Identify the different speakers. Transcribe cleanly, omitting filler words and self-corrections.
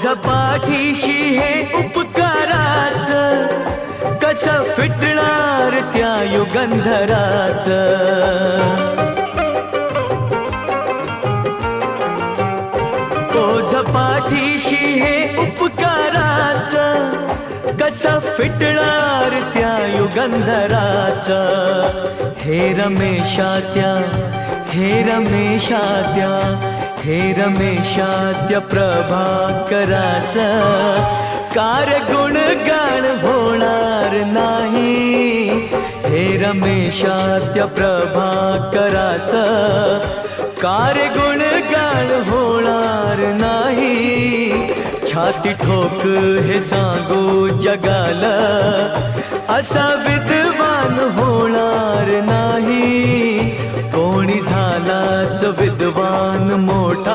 Speaker 1: झपाठीशी हे उपकाराच, कसं फिटणार त्या युगंधराच. झपाठीशी हे उपकाराच, कसं फिटणार त्या युगंधराच. हे रमेशात्या, हे रमेशात्या, हे रमेशात्या प्रभाकराच, कार गुणगान होणार नाही. हे रमेशात्या प्रभाकराच, कार गुणगान होणार नाही. छाती ठोक हे सांगू जगाला, असा विद्रोह